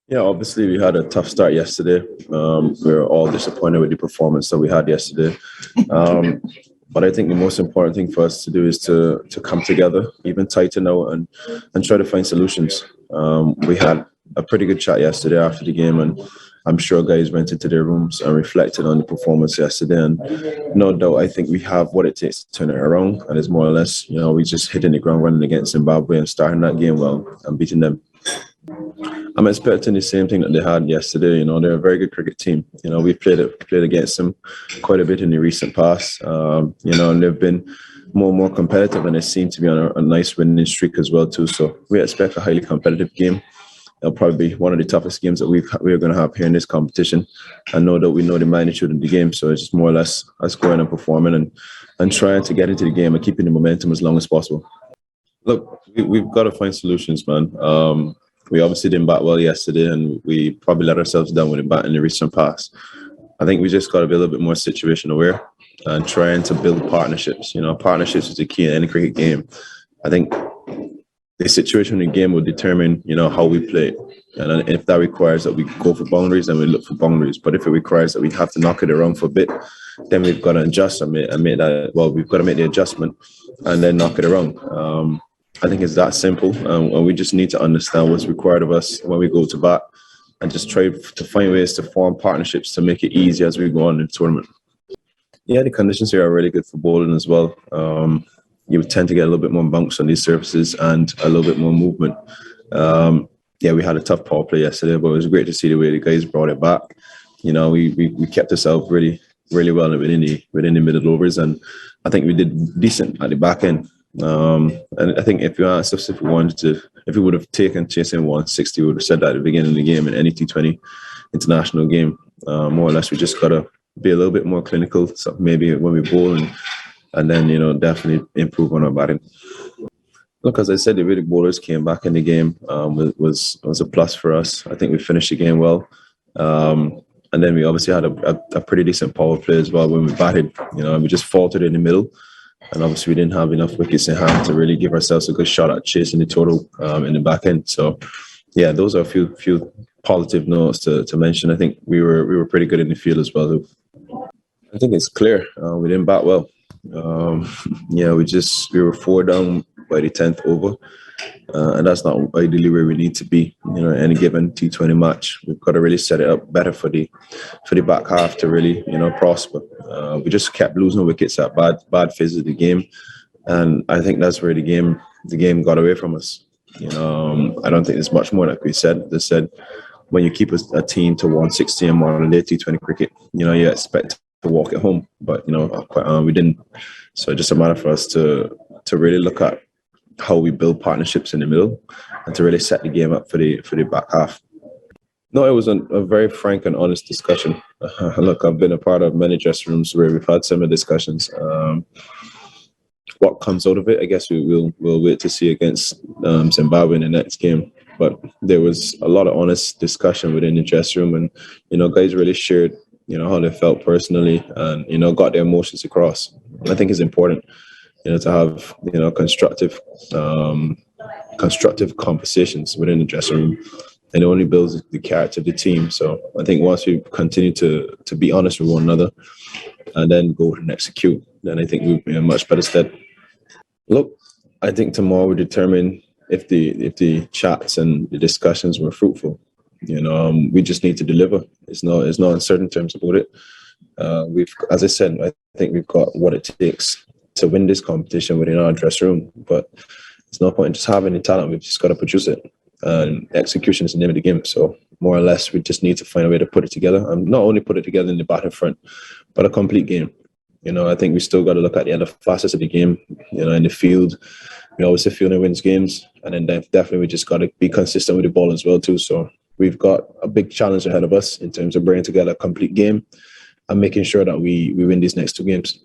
Yeah, obviously we had a tough start yesterday. We were all disappointed with the performance that we had yesterday. Um, but I think the most important thing for us to do is to come together, even tighten out and try to find solutions. We had a pretty good chat yesterday after the game, and I'm sure guys went into their rooms and reflected on the performance yesterday. And no doubt, I think we have what it takes to turn it around. And it's more or less, we just hitting the ground running against Zimbabwe and starting that game well and beating them. I'm expecting the same thing that they had yesterday. They're a very good cricket team. We played against them quite a bit in the recent past. And they've been more and more competitive, and they seem to be on a nice winning streak as well too. So we expect a highly competitive game. It'll probably be one of the toughest games that we're going to have here in this competition. I know that we know the magnitude of the game, so it's just more or less us going and performing and trying to get into the game and keeping the momentum as long as possible. Look, we've got to find solutions, man. We obviously didn't bat well yesterday, and we probably let ourselves down with the bat in the recent past. I think we just got to be a little bit more situation aware and trying to build partnerships. Partnerships is the key in any cricket game. I think the situation in the game will determine, how we play. And if that requires that we go for boundaries, then we look for boundaries. But if it requires that we have to knock it around for a bit, then we've got to adjust and make that. Well, we've got to make the adjustment and then knock it around. I think it's that simple, and we just need to understand what's required of us when we go to bat, and just try to find ways to form partnerships to make it easy as we go on in the tournament. Yeah, the conditions here are really good for bowling as well. You would tend to get a little bit more bounce on these surfaces and a little bit more movement. Yeah, we had a tough power play yesterday, but it was great to see the way the guys brought it back. We kept ourselves really, really well within the middle overs, and I think we did decent at the back end. And I think if you asked us if we would have taken chasing 160, we would have said that at the beginning of the game in any T20 international game. More or less, we just got to be a little bit more clinical, so maybe when we bowl, and then, definitely improve on our batting. Look, as I said, the way the bowlers came back in the game was a plus for us. I think we finished the game well. And then we obviously had a pretty decent power play as well when we batted. We just faltered in the middle. And obviously, we didn't have enough wickets in hand to really give ourselves a good shot at chasing the total in the back end. So, yeah, those are a few positive notes to mention. I think we were pretty good in the field as well. I think it's clear we didn't bat well. Yeah, we were 4 down by the 10th over, and that's not ideally where we need to be. Any given T20 match, we've got to really set it up better for the back half to really prosper. We just kept losing wickets at bad phases of the game, and I think that's where the game got away from us. I don't think there's much more that we said. They said when you keep a team to 160 in modern day T20 cricket, you expect to walk it home, but we didn't. So it's just a matter for us to really look at how we build partnerships in the middle and to really set the game up for the back half. No, it was a very frank and honest discussion. Look, I've been a part of many dressing rooms where we've had similar discussions. What comes out of it, I guess we'll wait to see against Zimbabwe in the next game. But there was a lot of honest discussion within the dressing room, and guys really shared how they felt personally, and got their emotions across. I think it's important to have constructive conversations within the dressing room, and it only builds the character of the team. So I think once we continue to be honest with one another and then go and execute, then I think we'll be in a much better stead. Look, I think tomorrow will determine if the chats and the discussions were fruitful. We just need to deliver. It's no uncertain terms about it. As I said, I think we've got what it takes to win this competition within our dressing room. But it's no point in just having the talent. We've just got to produce it. And execution is the name of the game. So more or less, we just need to find a way to put it together, and not only put it together in the batting front, but a complete game. I think we still got to look at the other facets of the game. In the field, we always say fielding wins games, and then definitely we just got to be consistent with the ball as well too. So we've got a big challenge ahead of us in terms of bringing together a complete game and making sure that we win these next 2 games.